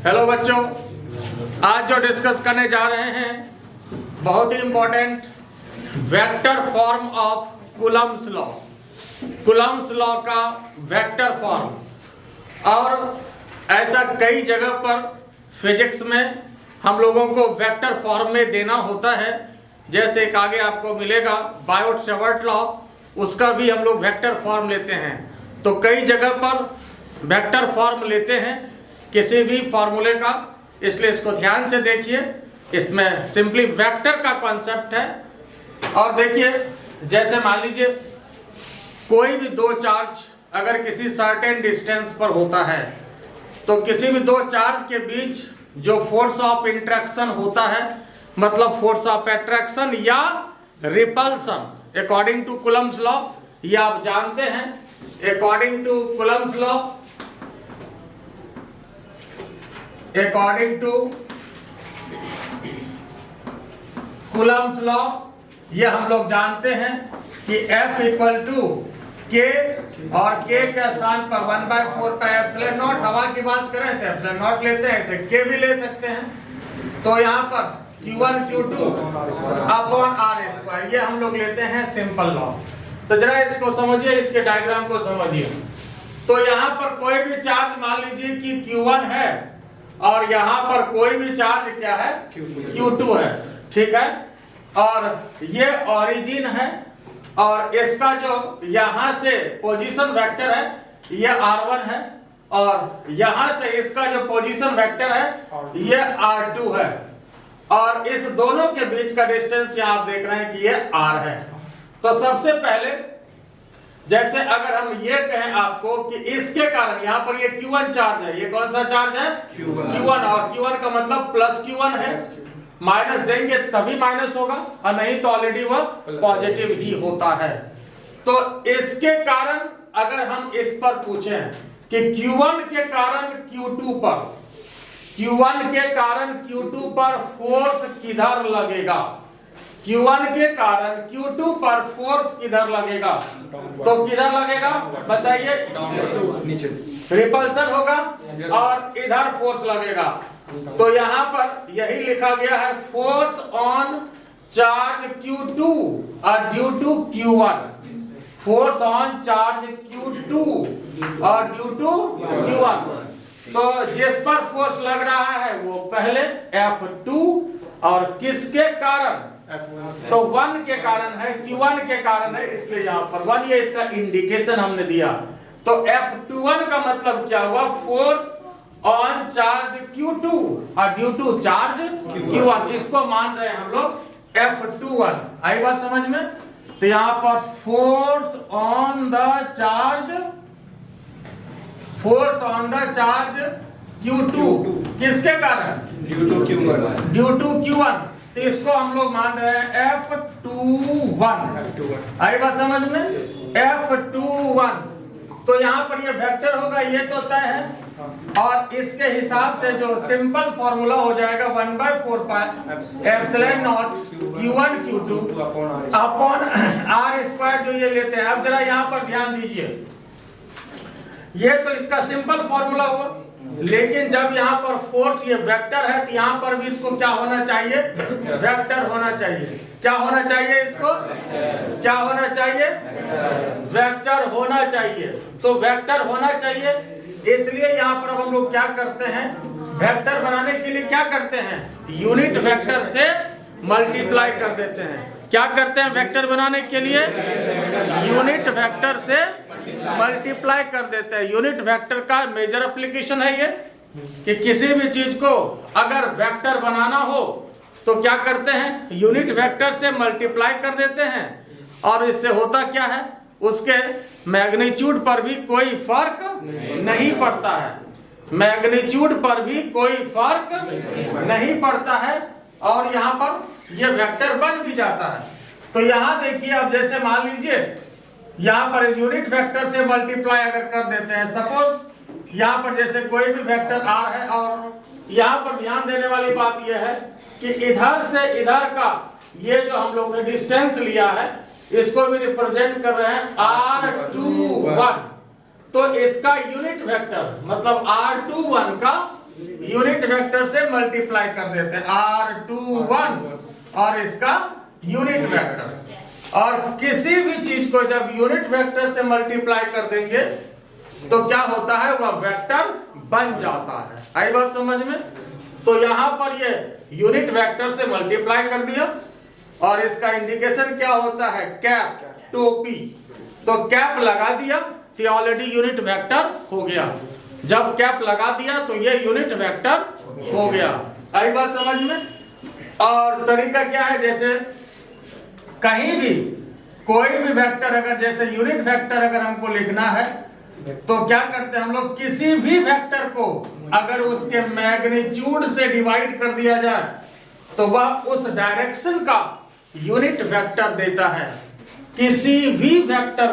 Hello बच्चों, आज जो डिस्कस करने जा रहे हैं बहुत ही important vector form of Coulomb's law. Coulomb's law का वेक्टर फॉर्म, और ऐसा कई जगह पर फिजिक्स में हम लोगों को वेक्टर फॉर्म में देना होता है। जैसे एक आगे आपको मिलेगा बायोट-सावर्ट लॉ, उसका भी हम लोग वेक्टर फॉर्म लेते हैं। तो कई जगह पर वेक्टर फॉर्म लेते हैं किसी भी फॉर्मूले का, इसलिए इसको ध्यान से देखिए। इसमें सिंपली वेक्टर का कॉन्सेप्ट है। और देखिए, जैसे मान लीजिए कोई भी दो चार्ज अगर किसी सर्टेन डिस्टेंस पर होता है, तो किसी भी दो चार्ज के बीच जो फोर्स ऑफ इंट्रैक्शन होता है, मतलब फोर्स ऑफ अट्रैक्शन या repulsion, according to Coulomb's law, ये आप जानते हैं। According to Coulomb's law, according to Coulomb's law, ये हम लोग जानते हैं कि F इक्वल टू K, और K के स्थान पर 1/4 पाई एप्सिलॉन नॉट। हवा की बात करें तो एप्सिलॉन नॉट लेते हैं, इसे K भी ले सकते हैं। तो यहाँ पर Q1 Q2 अपॉन R², ये हम लोग लेते हैं सिंपल लॉ। तो जरा इसको समझिए, इसके डायग्राम को समझिए। तो यहाँ पर कोई भी चार्ज मान लीजिए कि Q1 है, और यहाँ पर कोई भी चार्ज क्या है, Q2 है, ठीक है। और ये ओरिजिन है, और इसका जो यहाँ से पोजीशन वेक्टर है ये R1 है, और यहाँ से इसका जो पोजीशन वेक्टर है ये R2 है, और इस दोनों के बीच का डिस्टेंस यहाँ आप देख रहे हैं कि ये R है। तो सबसे पहले, जैसे अगर हम ये कहें आपको कि इसके कारण यहाँ पर ये Q1 चार्ज है, ये कौन सा चार्ज है, Q1, और Q1 का मतलब प्लस Q1 है। माइनस देंगे तभी माइनस होगा, और नहीं तो ऑलरेडी वह पॉजिटिव ही होता है। तो इसके कारण अगर हम इस पर पूछें कि Q1 के कारण Q2 पर, Q1 के कारण Q2 पर फोर्स किधर लगेगा, Q1 के कारण Q2 पर फोर्स किधर लगेगा, तो किधर लगेगा बताइए, नीचे रिपल्सन होगा, और इधर फोर्स लगेगा। तो यहाँ पर यही लिखा गया है, फोर्स ऑन चार्ज Q2 और due to Q1, force on charge Q2 और ड्यू टू Q1। तो जिस पर फोर्स लग रहा है वो पहले F2, और किसके कारण, तो 1 के कारण है, Q1 के कारण है, इसलिए यहाँ पर 1, ये इसका इंडिकेशन हमने दिया। तो F21 का मतलब क्या हुआ, फोर्स ऑन चार्ज Q2 और ड्यू टू चार्ज Q1, इसको मान रहे हैं हम लोग F21। आई बात समझ में। तो यहाँ पर force on the charge, force on the charge Q2 किसके कारण, ड्यू टू Q1, तो इसको हम लोग मान रहे हैं F21। आई बात समझ में, F21। तो यहाँ पर ये वेक्टर होगा, ये तो तय है, और इसके हिसाब से जो सिंपल फॉर्मूला हो जाएगा 1/4 pi epsilon not Q1 Q2 upon R², जो ये लेते हैं। अब जरा यहाँ पर ध्यान दीजिए, ये तो इसका सिंपल फॉर्मूला हुआ, लेकिन जब यहाँ पर फोर्स ये वेक्टर है, तो यहाँ पर भी इसको क्या होना चाहिए, वेक्टर होना चाहिए। क्या होना चाहिए, इसको क्या होना चाहिए, वेक्टर होना चाहिए। तो वेक्टर होना चाहिए, इसलिए यहाँ पर अब हम लोग क्या करते हैं, वेक्टर बनाने के लिए क्या करते हैं, यूनिट वेक्टर से मल्टीप्लाई कर देते हैं। क्या करते हैं वेक्टर बनाने के लिए, यूनिट वेक्टर से मल्टीप्लाई कर देते हैं। यूनिट वेक्टर का मेजर एप्लीकेशन है ये, कि किसी भी चीज को अगर वेक्टर बनाना हो तो क्या करते हैं, यूनिट वेक्टर से मल्टीप्लाई कर देते हैं, और इससे होता क्या है, उसके मैग्नीट्यूड पर भी कोई फर्क नहीं पड़ता है, मैग्नीट्यूड पर भी कोई फर्क नहीं पड़ता है, और यहाँ पर यह वेक्टर बन भी जाता है। तो यहाँ देखिए, अब जैसे मान लीजिए यहाँ पर यूनिट वेक्टर से मल्टीप्लाई अगर कर देते हैं, सपोज यहाँ पर जैसे कोई भी वेक्टर R है, और यहाँ पर ध्यान देने वाली बात यह है कि इधर से इधर का ये जो हम लोग ने डिस्टेंस लिया है, इसको भी रिप्रेजेंट कर रहे हैं R21। तो इसका यूनिट वेक्टर मतलब R21 का यूनिट वेक्टर से मल्टीप्लाई कर देते हैं, R21 और इसका यूनिट वेक्टर। और किसी भी चीज को जब यूनिट वेक्टर से मल्टीप्लाई कर देंगे तो क्या होता है, वह वेक्टर बन जाता है। आई बात समझ में? तो यहां पर ये यूनिट वेक्टर से मल्टीप्लाई कर दिया और इसका इंडिकेशन क्या होता है, कैप, टोपी। तो कैप लगा दिया तो ऑलरेडी यूनिट वेक्टर हो गया। जब कैप लगा दिया तो ये यूनिट वेक्टर हो गया। आई बात समझ में? और तरीका क्या है, जैसे कहीं भी कोई भी वेक्टर अगर जैसे यूनिट वेक्टर अगर हमको लिखना है तो क्या करते हैं हम लोग, किसी भी वेक्टर को अगर उसके मैग्नीट्यूड से डिवाइड कर दिया जाए तो वह उस डायरेक्शन का यूनिट वेक्टर देता है। किसी भी वेक्टर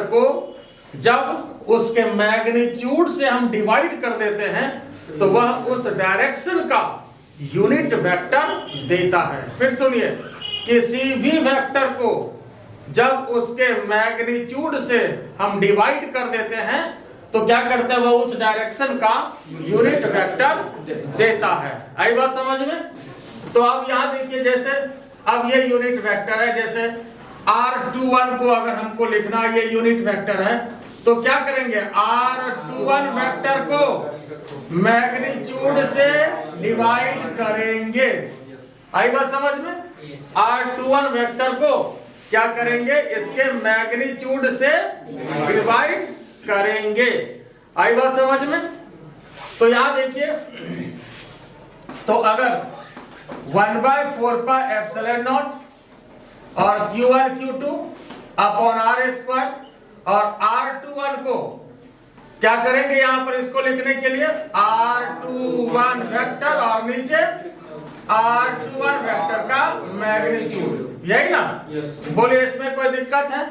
को जब उसके मैग्नीट्यूड से हम डिवाइड कर देते हैं तो वह उस डायरेक्शन का यूनिट वेक्टर देता है। फिर सुनिए, किसी भी वेक्टर को जब उसके मैग्नीट्यूड से हम डिवाइड कर देते हैं तो क्या करता है, वह उस डायरेक्शन का यूनिट वेक्टर देता है। आई बात समझ में? तो अब यहां देखिए, जैसे अब ये यूनिट वेक्टर है, जैसे R21 को अगर हमको लिखना ये यूनिट वेक्टर है तो क्या करेंगे, R21 वेक्टर को मैग्नीट्यूड से डिवाइड करेंगे। आई बात समझ में? R21 वेक्टर को क्या करेंगे, इसके मैग्नीट्यूड से डिवाइड करेंगे। आई बात समझ में? तो यहां देखिए, तो अगर 1/4 पाई एप्सिलॉन नॉट और Q1 Q2 अपॉन R² और R21 को क्या करेंगे, यहां पर इसको लिखने के लिए R21 वेक्टर और नीचे R21 वेक्टर का मैग्नीट्यूड, यही ना? बोलिए, इसमें कोई दिक्कत है?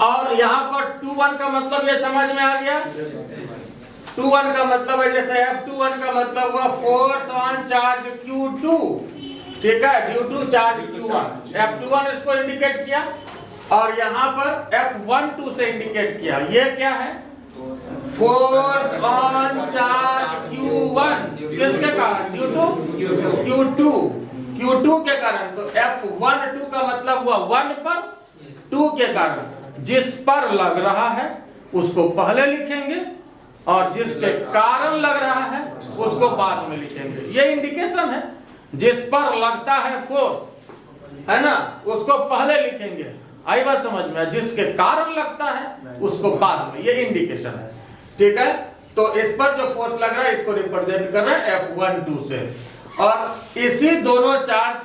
और यहाँ पर 21 का मतलब ये समझ में आ गया। 21 का मतलब है, जैसे F21 का मतलब हुआ फोर्स ऑन चार्ज Q2, ठीक है, due to charge Q1। F21 इसको इंडिकेट किया और यहाँ पर F12 से इंडिकेट किया। ये क्या है, फोर्स ऑन चार्ज Q1 किसके कारण, ड्यू टू Q2 के कारण। तो F12 का मतलब हुआ 1 पर, 2 के कारण। जिस पर लग रहा है उसको पहले लिखेंगे और जिसके कारण लग रहा है उसको बाद में लिखेंगे। ये इंडिकेशन है, जिस पर लगता है फोर्स, है ना, उसको पहले लिखेंगे। आई बात समझ में? जिसके कारण लगता है उसको बाद में, ये इंडिकेशन है, ठीक है। तो इस पर जो फोर्स लग रहा है इसको रिप्रेजेंट कर रहे हैं F12 से, और इसी दोनों चार्ज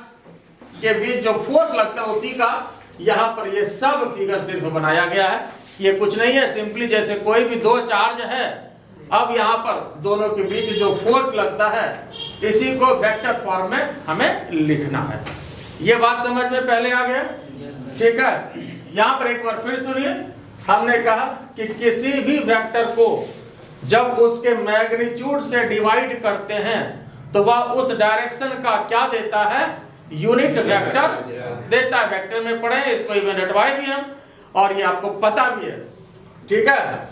के बीच जो फोर्स लगता है उसी का यहाँ पर ये सब फिगर सिर्फ बनाया गया है। ये कुछ नहीं है, सिंपली जैसे कोई भी दो चार्ज है, अब यहाँ पर दोनों के बीच जो फोर्स लगता है इसी को वेक्टर फॉर्म में हमें लिखना है। ये बात समझ में पहले आ गया, ठीक है। यहाँ पर एक बार फिर सुनिए, हमने कहा कि किसी भी वेक्टर को जब उसके मैग्नीट्यूड से डिवाइड करते हैं तो वह उस डायरेक्शन का क्या देता है, यूनिट वेक्टर देता है। वेक्टर में पढ़े हैं, इसको इवन रटवाए भी हम, और ये आपको पता भी है, ठीक है।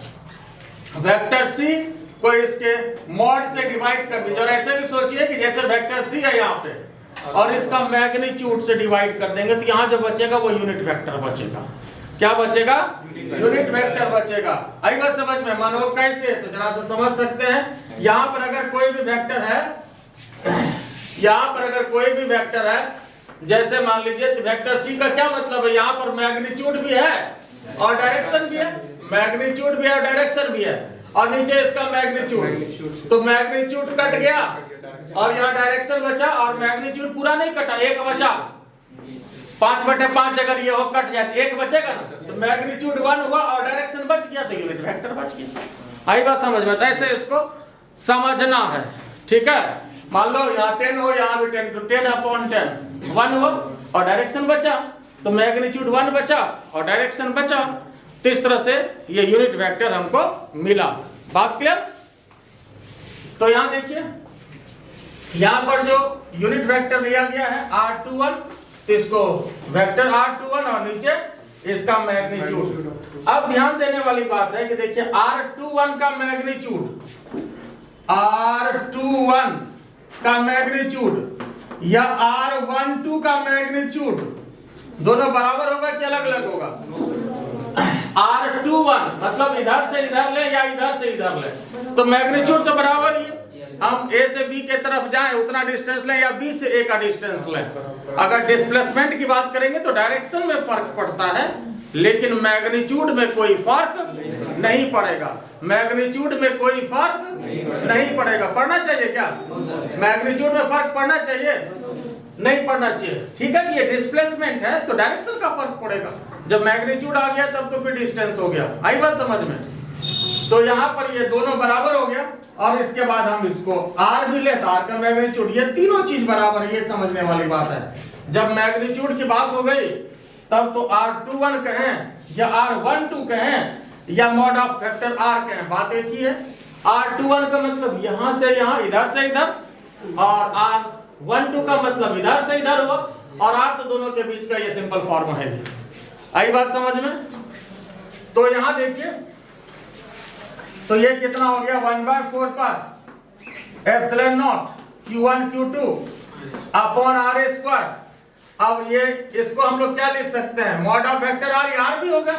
वेक्टर सी को इसके मॉड से डिवाइड कर दीजिए, और ऐसे भी सोचिए कि जैसे वेक्टर सी है यहाँ पे और इसका मैग्नीट्यूड से डिवाइड कर देंगे तो यहाँ जो बचेगा वो यूनिट वेक्टर बचेगा। क्या बचेगा, यूनिट वेक्टर बचेगा। आई बात समझ में? मानो कैसे, तो जरा से समझ सकते हैं। यहाँ पर अगर कोई भी वेक्टर है, यहाँ पर अगर कोई भी वेक्टर है, जैसे मान लीजिए वेक्टर सी का क्या मतलब है, यहाँ पर मैग्नीट्यूड भी है और डायरेक्शन भी है, मैग्नीट्यूड भी है और डायरेक्शन भी है, और नीचे इसका मैग्नीट्यूड, तो मैग्नीट्यूड कट गया और यहाँ डायरेक्शन बचा, और मैग्नीट्यूड पूरा नहीं कटा, एक बचा। 5/5 अगर ये हो कट जाए एक बचेगा ना, तो मैग्नीट्यूड 1 हुआ और डायरेक्शन बच गया तो यूनिट वेक्टर बच गया। आई बात समझ में? ऐसे इसको समझना है, ठीक है। मान लो यहाँ 10 हो, यहाँ भी 10, तो 10/10 1 हो और डायरेक्शन बचा, तो मैग्नीट्यूड 1 बचा और डायरेक्शन बचा। तो इस तरह से ये यूनिट वेक्टर हमको मिला। बात क्लियर? तो यहाँ देखिए, यहाँ पर जो यूनिट वेक्टर दिया गया है R21, तो इसको वेक्टर R21 और नीचे इसका मैग्नीट्यूड। अब ध्यान देने वाली बात है कि देखिए R21 का मैग्नीट्यूड R21 का मैग्नीट्यूड या R12 का मैग्नीट्यूड दोनों बराबर होगा कि अलग अलग होगा? R21 मतलब इधर से इधर ले या इधर से इधर ले, तो मैग्नीट्यूड तो बराबर ही है। हम A से B के तरफ जाएं उतना डिस्टेंस लें या B से A का डिस्टेंस लें, अगर डिस्प्लेसमेंट की बात करेंगे तो डायरेक्शन में फर्क पड़ता है, लेकिन मैग्नीट्यूड में कोई फर्क नहीं पड़ेगा। मैग्नीट्यूड में कोई फर्क नहीं पड़ेगा। पढ़ना चाहिए क्या? मैग्नीट्यूड में फर्क पड़ना चाहिए? नहीं पड़ना चाहिए। ठीक है कि ये डिस्प्लेसमेंट है तो डायरेक्शन का फर्क पड़ेगा। जब मैग्नीट्यूड आ गया तब तो फिर डिस्टेंस हो गया। आई बात समझ में? तो यहाँ पर ये दोनों बराबर हो गया और इसके बाद हम इसको R भी ले तो R का मैग्नीट्यूड, ये तीनों चीज बराबर है, ये समझने वाली बात है। जब मैग्नीट्यूड की बात हो गई तब तो R21 कहें या R12 कहें या मॉड ऑफ फैक्टर R कहें, बात एक ही है। R21 का मतलब यहां से यहां, इधर से इधर, और R12 का मतलब इधर से इधर हुआ, और R तो दोनों के बीच का ये सिंपल फॉर्म है। आई बात समझ में? तो यहां देखिए, तो ये कितना हो गया? 1/4 pi epsilon not Q1 Q2 upon R²। अब ये इसको हम लोग क्या लिख सकते हैं? Mod of vector R, R भी होगा।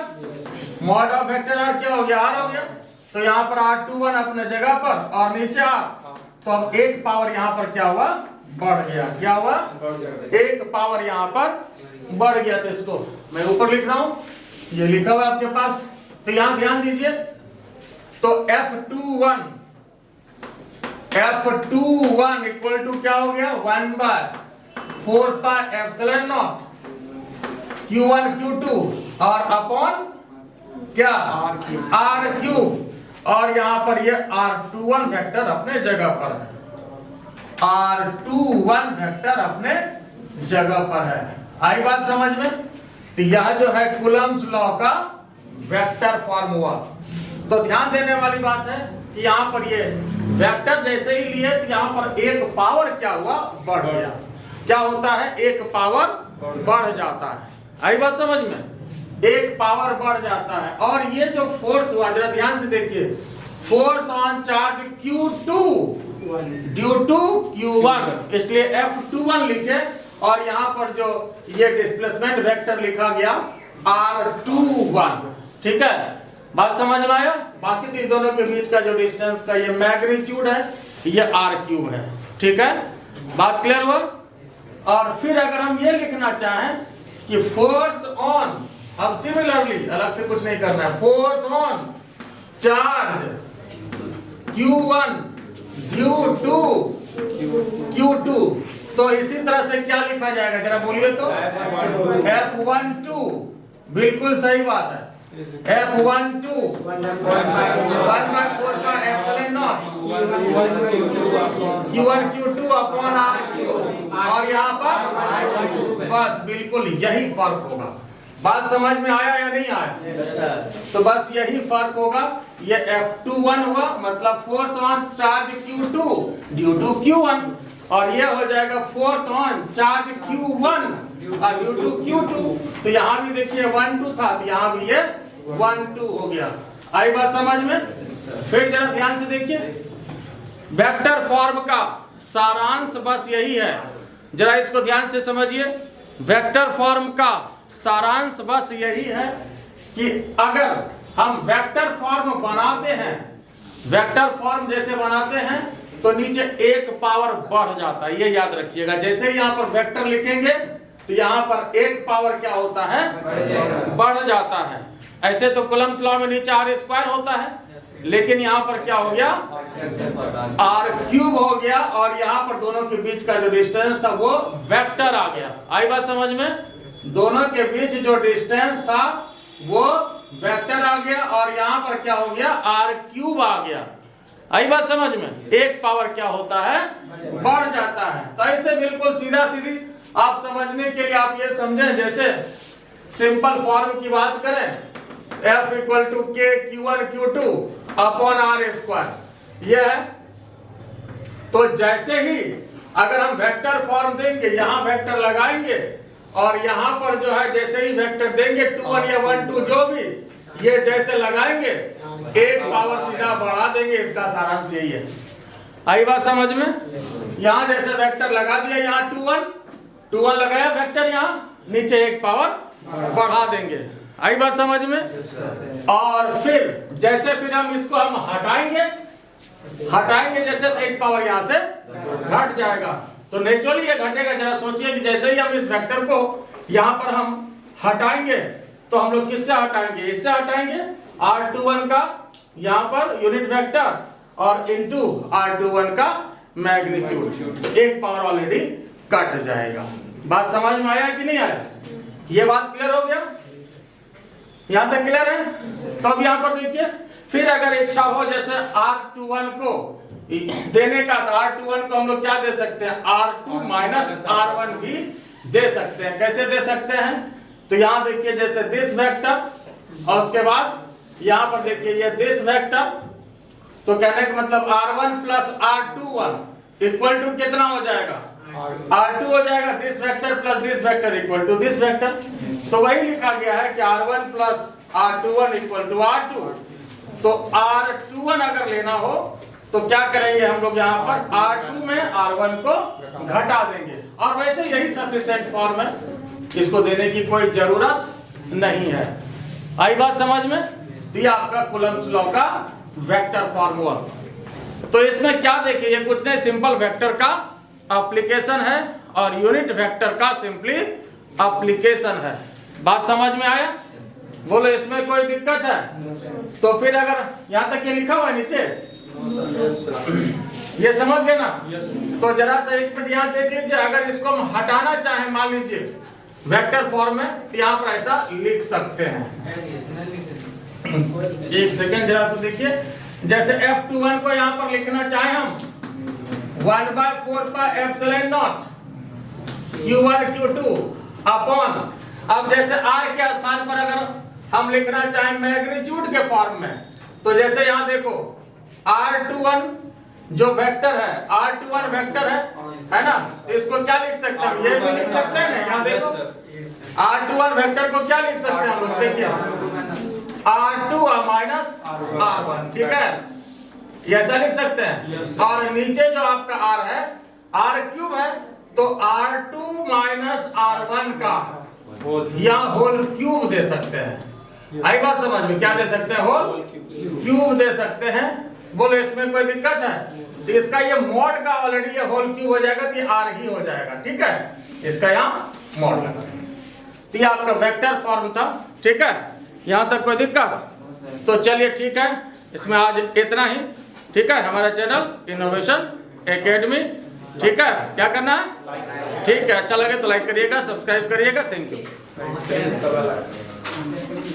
मॉड ऑफ वेक्टर R क्या हो गया? R हो गया। तो यहाँ पर R21 अपने जगह पर और नीचे R, तो अब एक पावर यहाँ पर क्या हुआ? बढ़ गया। क्या हुआ? एक पावर यहाँ पर बढ़ गया। तो इसको मैं ऊपर लिख रहा हूं, ये लिखा हुआ आपके पास, तो यहां ध्यान दीजिए। तो F21 इक्वल टू क्या हो गया? 1/4 pi epsilon not Q1 Q2 और अपॉन क्या? R3। और यहां पर ये R21 वेक्टर अपने जगह पर है। R21 वेक्टर अपने जगह पर है। आई बात समझ में? तो यह जो है कूलम्ब्स लॉ का वेक्टर फॉर्म हुआ। तो ध्यान देने वाली बात है कि यहाँ पर ये वेक्टर जैसे ही लिए तो यहाँ पर एक पावर क्या हुआ? बढ़ गया। क्या होता है? एक पावर बढ़ जाता है। आई बात समझ में? एक पावर बढ़ जाता है। और ये जो फोर्स हुआ, जरा ध्यान से देखिए, force on charge Q2 due to Q1, इसलिए F21 लिखे, और यहाँ पर जो ये डिस्प्लेसमेंट वेक्टर लिखा गया R21। ठीक है, बात समझ में आया? बाकी तो दोनों के बीच का जो डिस्टेंस का ये मैग्नीट्यूड है, ये R³ है। ठीक है, बात क्लियर हुआ? और फिर अगर हम ये लिखना चाहें कि फोर्स ऑन, अब सिमिलरली अलग से कुछ नहीं करना है, force on charge Q1 due to Q2, तो इसी तरह से क्या लिखा जाएगा? जरा बोलिए तो। F12, बिल्कुल सही बात है। F12 1/4 pi epsilon not Q1 Q2 upon R3, और यहाँ पर बस बिल्कुल यही फर्क होगा। बात समझ में आया या नहीं आया? तो बस यही फर्क होगा। ये F21 हुआ, मतलब force on charge Q2 due to Q1, और ये हो जाएगा force on charge Q1 due to Q2। तो यहाँ भी देखिए 1/2 था, तो यहाँ भी ये 1/2 हो गया। आई बात समझ में? फिर जरा ध्यान से देखिए, वेक्टर फॉर्म का सारांश बस यही है। जरा इसको ध्यान से समझिए। वेक्टर फॉर्म का सारांश बस यही है कि अगर हम वेक्टर फॉर्म बनाते हैं, वेक्टर फॉर्म जैसे बनाते हैं तो नीचे एक पावर बढ़ जाता है, ये याद रखिएगा। जैसे ही यहाँ पर वेक्टर लिखेंगे तो यहाँ पर एक पावर क्या होता है? बढ़ जाता है। ऐसे तो कूलम्ब्स लॉ में नीचे R² होता है, लेकिन यहाँ पर क्या हो गया? R³ हो गया, और यहाँ पर दोनों के बीच का जो डिस्टेंस था वो वेक्टर आ गया। आई बात समझ में? दोनों के बीच जो डिस्टेंस था वो वेक्टर आ गया, और यहाँ पर क्या हो गया? R³ आ गया। आई बात समझ में? एक पावर क्या होता है? बढ़ जाता है। तो ऐसे बिल्कुल सीधा सीधी आप समझने के लिए आप ये समझें, जैसे सिंपल फॉर्म की बात करें, F equal to K Q1 Q2 upon R², ये है। तो जैसे ही अगर हम वेक्टर फॉर्म देंगे, यहाँ वेक्टर लगाएंगे, और यहाँ पर जो है जैसे ही वेक्टर देंगे 2 1 या 1 2 जो भी, ये जैसे लगाएंगे एक पावर सीधा बढ़ा देंगे। इसका सारांश यही है। आई बात समझ में? यहाँ जैसे वेक्टर लगा दिया, यहाँ 2 1 लगाया वेक्टर, यहाँ नीचे एक पावर बढ़ा देंगे। आई बात समझ में? और फिर जैसे फिर हम इसको हम हटाएंगे जैसे एक पावर यहाँ से घट जाएगा, तो नेचुरली ये घटेगा। जरा सोचिए कि जैसे ही हम इस वेक्टर को यहाँ पर हम हटाएंगे तो हम लोग किससे हटाएंगे? इससे हटाएंगे R21 का यहाँ पर यूनिट वेक्टर और इनटू R21 का मैग्नीट्यूड, एक पावर ऑलरेडी कट जाएगा। बात समझ में आया कि नहीं आया? ये बात क्लियर हो गया? यहां तक क्लियर है? तो अब यहां पर देखिए, फिर अगर इच्छा हो जैसे R21 को देने का, तो R21 को हम लोग क्या दे सकते हैं? R2 माइनस R1 भी दे सकते हैं। कैसे दे सकते हैं? तो यहां देखिए जैसे दिस वेक्टर और उसके बाद यहां पर देखिए ये दिस वेक्टर, तो कहने का मतलब R1 plus R21 equal to कितना हो जाएगा? R2 हो जाएगा। This vector plus this vector equal to this vector, तो वही लिखा गया है कि R1 plus R21 equal to R2। तो R21 अगर लेना हो तो क्या करेंगे हम लोग? यहाँ पर R2 में R1 को घटा देंगे, और वैसे यही सफिशिएंट फॉर्म है, इसको देने की कोई जरूरत नहीं है। आई बात समझ में? ये आपका कूलम्ब्स लॉ का वेक्टर फॉर्मूला। तो इसमें क्या देखिए, ये कुछ नहीं, सिंपल वेक्टर का एप्लीकेशन है और यूनिट वेक्टर का सिंपली एप्लीकेशन है। बात समझ में आया? बोलो इसमें कोई दिक्कत है? तो फिर अगर यहाँ तक ये लिखा हुआ है नीचे, ये समझ गए ना? तो जरा सा एक मिनट यहाँ देख लीजिए, अगर इसको हम हटाना चाहें मान लीजिए वेक्टर फॉर्म में, तो यहाँ पर ऐसा लिख सकते हैं। एक सेकेंड जरा सा देखिए, जैसे F21 को यहाँ पर लिखना चाहे हम 1/4 pi epsilon not Q1 Q2 upon, अब जैसे R के स्थान पर अगर हम लिखना चाहें मैग्नीट्यूड के फॉर्म में, तो जैसे यहाँ देखो R21 जो वेक्टर है, R21 वेक्टर है ना, तो इसको क्या लिख सकते हैं? ये भी लिख सकते हैं ना, यहाँ देखो R21 वेक्टर को क्या लिख सकते हैं हम लोग? देखिए R2 माइनस R1, ठीक है, ऐसा लिख सकते हैं। और नीचे जो आपका R है, R क्यूब है, तो R2 माइनस R1 का या होल क्यूब दे सकते हैं। आई बात समझ में? क्या दे सकते हैं? होल क्यूब दे सकते हैं। बोलो इसमें कोई दिक्कत है? तो इसका ये मॉड का ऑलरेडी ये होल क्यूब हो जाएगा, तो ये R ही हो जाएगा, ठीक है, इसका यहाँ मॉड लगा। तो ये आपका वेक्टर फॉर्म था, ठीक है, यहाँ तक कोई दिक्कत? तो चलिए ठीक है, इसमें आज इतना ही, ठीक है। हमारा चैनल इनोवेशन एकेडमी, ठीक है, क्या करना है? ठीक है, अच्छा लगे तो लाइक करिएगा, सब्सक्राइब करिएगा। Thank you.